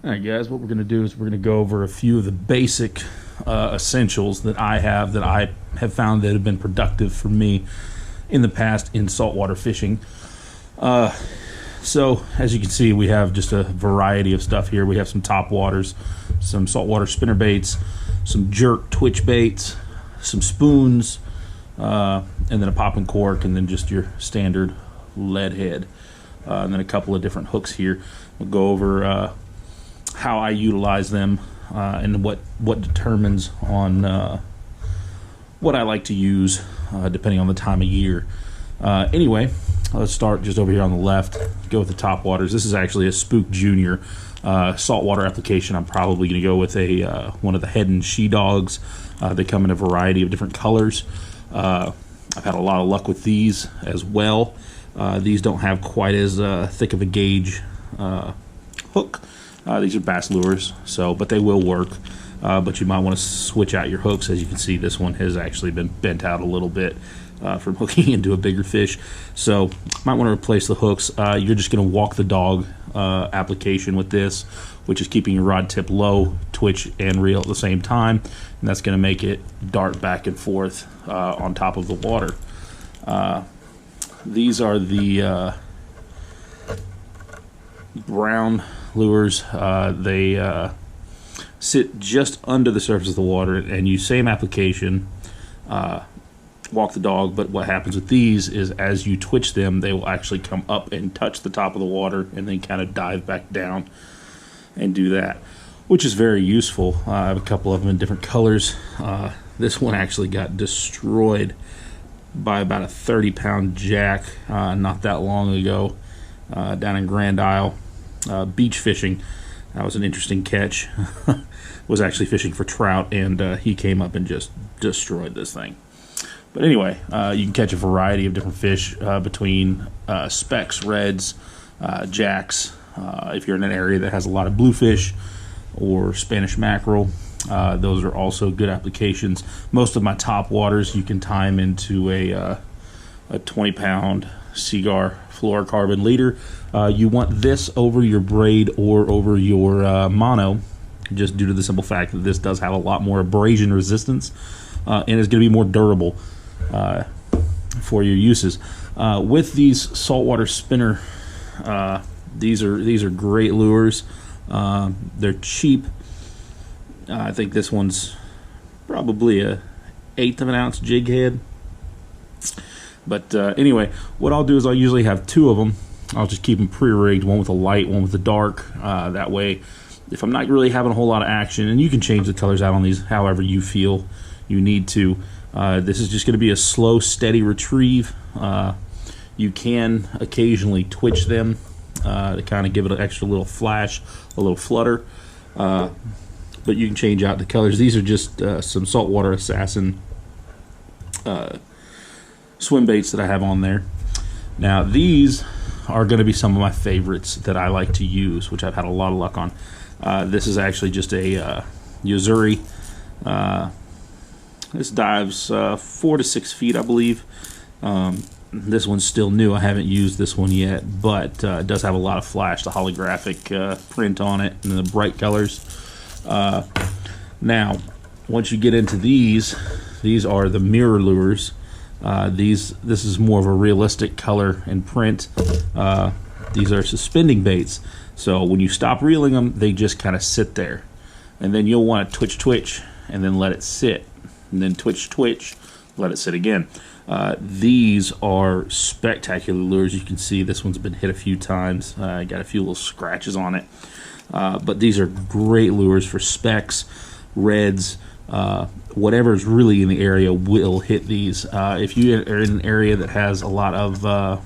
Alright guys, what we're going to do is we're going to go over a few of the basic essentials that I have found that have been productive for me in the past in saltwater fishing. So as you can see, we have just a variety of stuff here. We have some top waters, some saltwater spinner baits, some jerk twitch baits, some spoons, and then a pop and cork, and then just your standard lead head, and then a couple of different hooks here. We'll go over how I utilize them, and what determines on what I like to use depending on the time of year. Anyway, let's start just over here on the left. Go with the top waters. This is actually a Spook Junior saltwater application. I'm probably going to go with a one of the Head and She Dogs. They come in a variety of different colors. I've had a lot of luck with these as well. These don't have quite as thick of a gauge hook. These are bass lures, but they will work. But you might want to switch out your hooks. As you can see, this one has actually been bent out a little bit from hooking into a bigger fish. So might want to replace the hooks. You're just going to walk the dog application with this, which is keeping your rod tip low, twitch, and reel at the same time. And that's going to make it dart back and forth on top of the water. These are the brown lures. They sit just under the surface of the water, and use same application, walk the dog. But what happens with these is as you twitch them, they will actually come up and touch the top of the water and then kind of dive back down and do that, which is very useful. I have a couple of them in different colors. This one actually got destroyed by about a 30-pound jack not that long ago down in Grand Isle. Beach fishing. That was an interesting catch. Was actually fishing for trout, and he came up and just destroyed this thing. But anyway, you can catch a variety of different fish between specks, reds, jacks. If you're in an area that has a lot of bluefish or Spanish mackerel, those are also good applications. Most of my top waters you can tie them into a 20-pound Seaguar fluorocarbon leader. You want this over your braid or over your mono, just due to the simple fact that this does have a lot more abrasion resistance and is going to be more durable for your uses. With these saltwater spinner, these are great lures. They're cheap. I think this one's probably a 1/8 of an ounce jig head. But anyway, what I'll do is I'll usually have two of them. I'll just keep them pre-rigged, one with a light, one with a dark. That way, if I'm not really having a whole lot of action, and you can change the colors out on these however you feel you need to. This is just going to be a slow, steady retrieve. You can occasionally twitch them to kind of give it an extra little flash, a little flutter. But you can change out the colors. These are just some Saltwater Assassin swim baits that I have on there. Now these are going to be some of my favorites that I like to use, which I've had a lot of luck on. This is actually just a Yo-Zuri. This dives 4 to 6 feet, I believe. This one's still new. I haven't used this one yet, but it does have a lot of flash, the holographic print on it, and the bright colors. Now, once you get into these are the mirror lures. This is more of a realistic color and print. These are suspending baits, so when you stop reeling them, they just kind of sit there, and then you'll want to twitch, and then let it sit, and then twitch, let it sit again. These are spectacular lures. You can see this one's been hit a few times. Got a few little scratches on it, but these are great lures for specks, reds. Whatever's really in the area will hit these. If you are in an area that has a lot of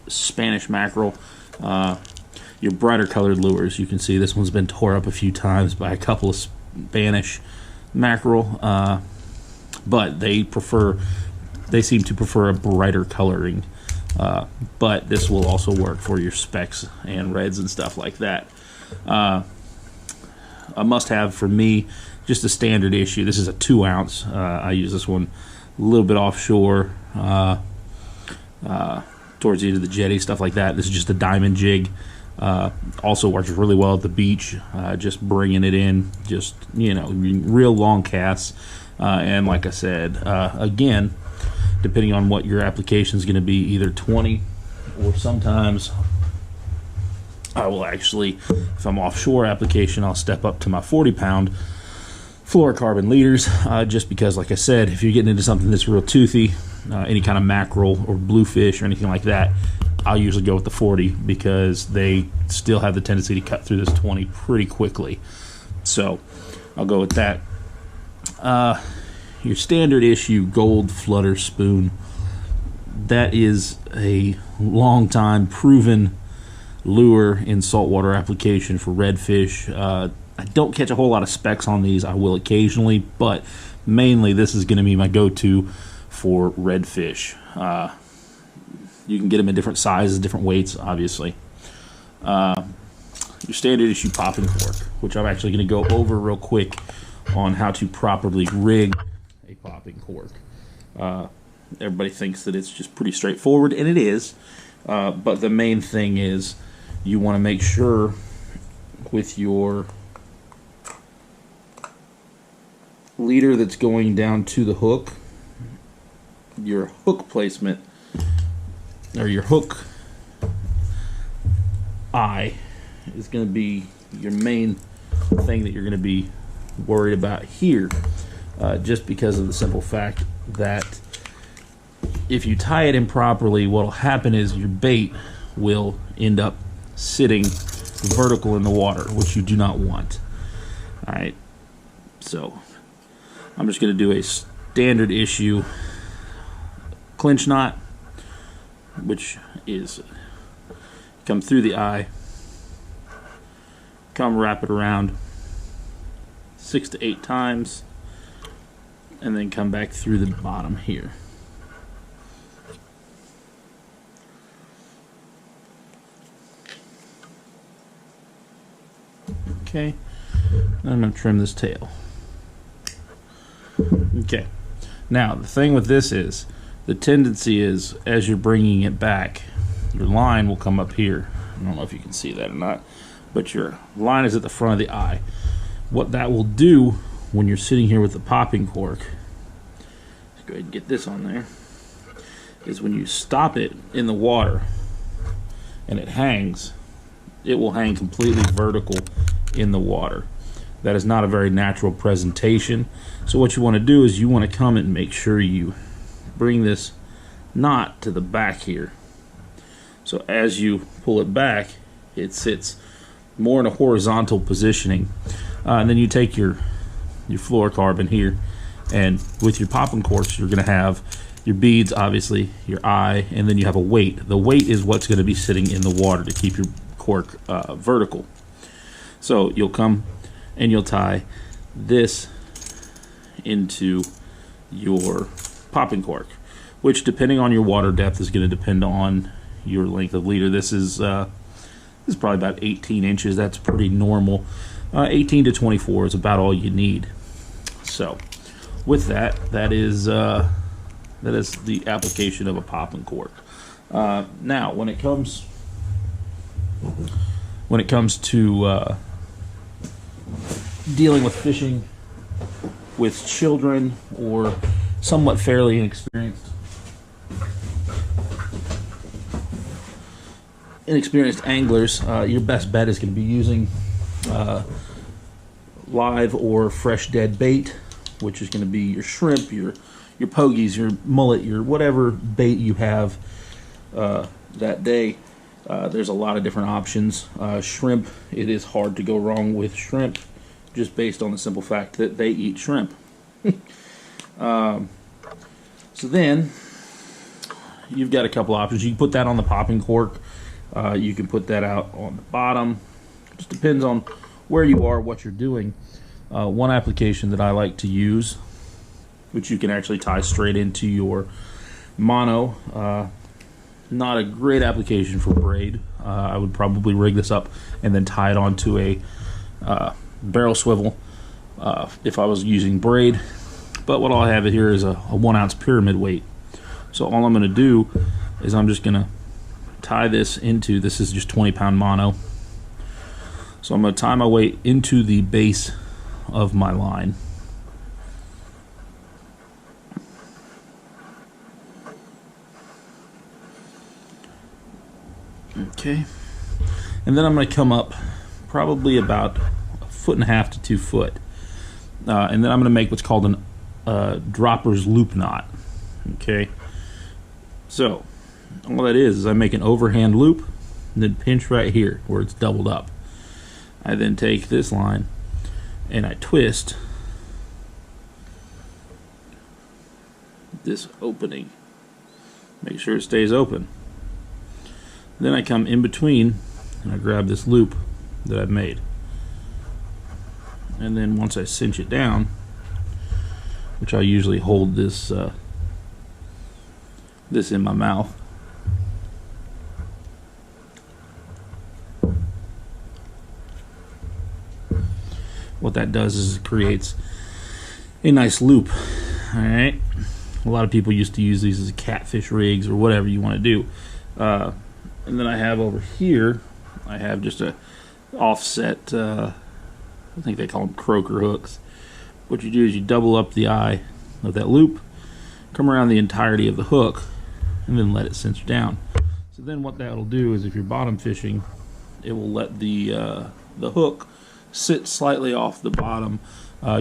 Spanish mackerel, your brighter colored lures, you can see this one's been tore up a few times by a couple of Spanish mackerel, but they seem to prefer a brighter coloring. But this will also work for your specks and reds and stuff like that. A must-have for me, just a standard issue. This is a 2 ounce. I use this one a little bit offshore, towards the end of the jetty, stuff like that. This is just a diamond jig. Also works really well at the beach, just bringing it in, just, you know, real long casts. And like I said, again, depending on what your application is going to be, either 20 or sometimes I will actually, if I'm offshore application, I'll step up to my 40-pound fluorocarbon leaders, just because, like I said, if you're getting into something that's real toothy, any kind of mackerel or bluefish or anything like that, I'll usually go with the 40 because they still have the tendency to cut through this 20 pretty quickly. So I'll go with that. Your standard issue gold flutter spoon, that is a long time proven lure in saltwater application for redfish. I don't catch a whole lot of specks on these. I will occasionally, but mainly this is going to be my go-to for redfish. You can get them in different sizes, different weights, obviously. Your standard issue popping cork, which I'm actually going to go over real quick on how to properly rig a popping cork. Everybody thinks that it's just pretty straightforward, and it is. But the main thing is you want to make sure with your leader that's going down to the hook, your hook placement, or your hook eye, is going to be your main thing that you're going to be worried about here, just because of the simple fact that if you tie it improperly, what will happen is your bait will end up sitting vertical in the water, which you do not want. Alright, so I'm just going to do a standard issue clinch knot, which is come through the eye, come wrap it around 6 to 8 times, and then come back through the bottom here. Okay, I'm going to trim this tail. Okay, now the thing with this is, the tendency is, as you're bringing it back, your line will come up here. I don't know if you can see that or not, but your line is at the front of the eye. What that will do when you're sitting here with the popping cork, let's go ahead and get this on there, is when you stop it in the water and it hangs, it will hang completely vertical in the water. That is not a very natural presentation. So what you want to do is you want to come and make sure you bring this knot to the back here. So as you pull it back, it sits more in a horizontal positioning. And then you take your fluorocarbon here, and with your popping corks, you're going to have your beads, obviously, your eye, and then you have a weight. The weight is what's going to be sitting in the water to keep your cork vertical. So you'll come and you'll tie this into your popping cork, which, depending on your water depth, is going to depend on your length of leader. This is probably about 18 inches. That's pretty normal. 18 to 24 is about all you need. So with that, that is the application of a popping cork. Now when it comes to dealing with fishing with children or somewhat fairly inexperienced anglers, your best bet is going to be using live or fresh dead bait, which is going to be your shrimp, your pogies, your mullet, your whatever bait you have that day. There's a lot of different options. Shrimp, it is hard to go wrong with shrimp, just based on the simple fact that they eat shrimp. So then you've got a couple options. You can put that on the popping cork. You can put that out on the bottom. It just depends on where you are, what you're doing. One application that I like to use, which you can actually tie straight into your mono, not a great application for braid. I would probably rig this up and then tie it onto a barrel swivel if I was using braid. But what I have here is a 1 ounce pyramid weight. So all I'm going to do is I'm just going to tie this into, this is just 20-pound mono. So I'm going to tie my weight into the base of my line. Okay. And then I'm going to come up probably about 1.5 to 2 foot. And then I'm going to make what's called a dropper's loop knot. Okay. So all that is I make an overhand loop and then pinch right here where it's doubled up. I then take this line and I twist this opening. Make sure it stays open. Then I come in between and I grab this loop that I've made. And then once I cinch it down, which I usually hold this this in my mouth, what that does is it creates a nice loop. Alright, a lot of people used to use these as catfish rigs or whatever you want to do. And then I have over here, I have just a offset, I think they call them croaker hooks. What you do is you double up the eye of that loop, come around the entirety of the hook, and then let it cinch down. So then what that'll do is if you're bottom fishing, it will let the hook sit slightly off the bottom,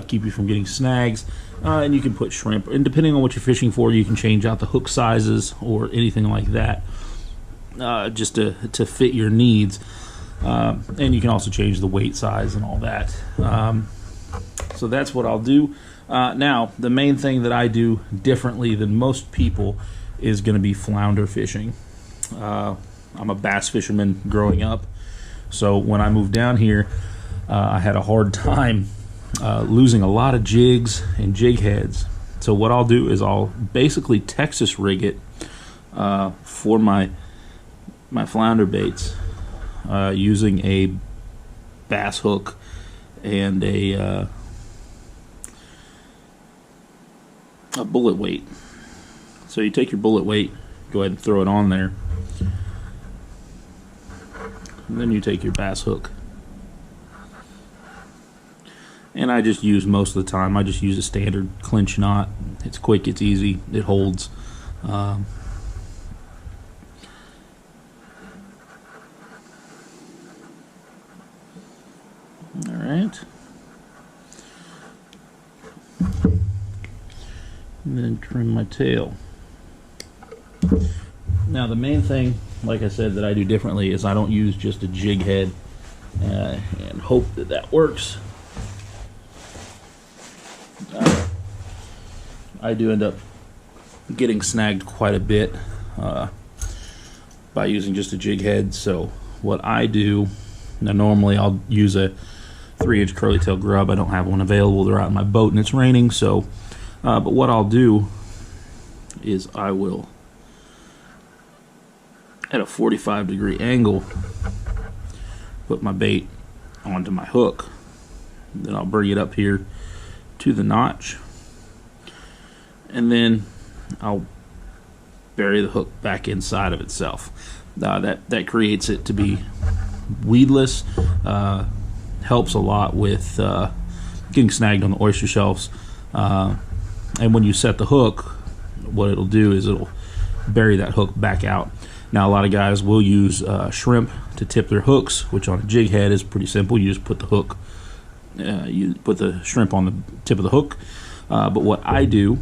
keep you from getting snags, and you can put shrimp. And depending on what you're fishing for, you can change out the hook sizes or anything like that, just to fit your needs. And you can also change the weight size and all that. So that's what I'll do. Now, the main thing that I do differently than most people is going to be flounder fishing. I'm a bass fisherman growing up, so when I moved down here, I had a hard time losing a lot of jigs and jig heads. So what I'll do is I'll basically Texas rig it for my flounder baits using a bass hook and a bullet weight. So you take your bullet weight, go ahead and throw it on there, and then you take your bass hook. And I just use, most of the time, I just use a standard clinch knot. It's quick, it's easy, it holds. Alright. And then trim my tail. Now the main thing, like I said, that I do differently is I don't use just a jig head and hope that that works. I do end up getting snagged quite a bit by using just a jig head. So what I do, now normally I'll use a 3-inch curly tail grub. I don't have one available. They're out in my boat and it's raining. So, but what I'll do is I will, at a 45-degree angle, put my bait onto my hook. Then I'll bring it up here to the notch, and then I'll bury the hook back inside of itself. That creates it to be weedless. Helps a lot with getting snagged on the oyster shelves. And when you set the hook, what it'll do is it'll bury that hook back out. Now a lot of guys will use shrimp to tip their hooks, which on a jig head is pretty simple. You just put the hook, you put the shrimp on the tip of the hook. But what I do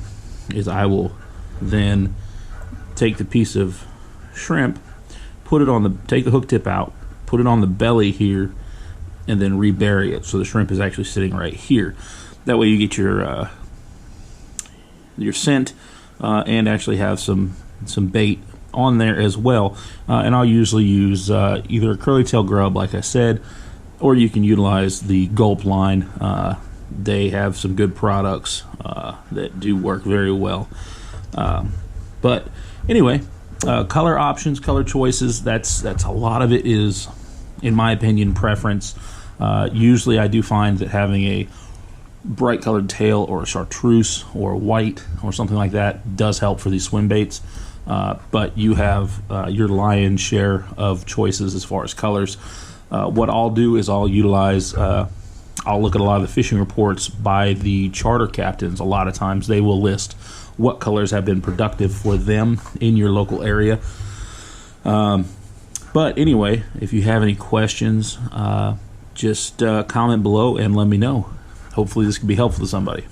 is I will then take the piece of shrimp, put it on the, take the hook tip out, put it on the belly here, and then rebury it. So the shrimp is actually sitting right here. That way you get your scent and actually have some bait on there as well. And I'll usually use either a curly tail grub, like I said, or you can utilize the Gulp line. They have some good products that do work very well. But anyway, color options, color choices, that's a lot of it is, in my opinion, preference. Usually I do find that having a bright colored tail or a chartreuse or white or something like that does help for these swim baits. but you have your lion's share of choices as far as colors. What I'll do is I'll utilize, I'll look at a lot of the fishing reports by the charter captains. A lot of times they will list what colors have been productive for them in your local area. But anyway, if you have any questions, just comment below and let me know. Hopefully this can be helpful to somebody.